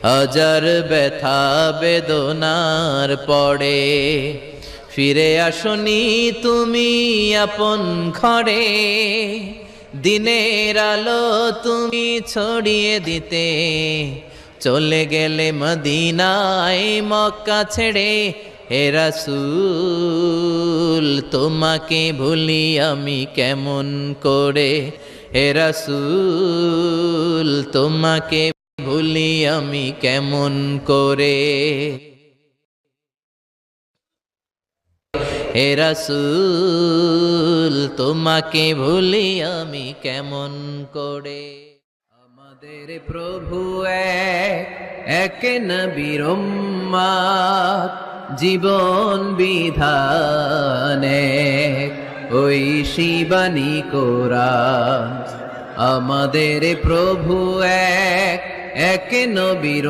হাজার ব্যথা বেদনার পরে ফিরে আসনি তুমি আপন ঘরে। দিনের আলো তুমি ছড়িয়ে দিতে চলে গেলে মদিনায় মক্কা ছেড়ে। হে রাসূল তোমাকে ভুলি আমি কেমন করে। হে রাসূল তোমাকে ভুলি আমি কেমন করে। হে রাসূল তোমাকে ভুলি আমি কেমন করে। আমাদের প্রভু এক নবীর উম্মত, জীবন বিধানে ওই শিবানী কোরআন। আমাদের প্রভু এক নবীর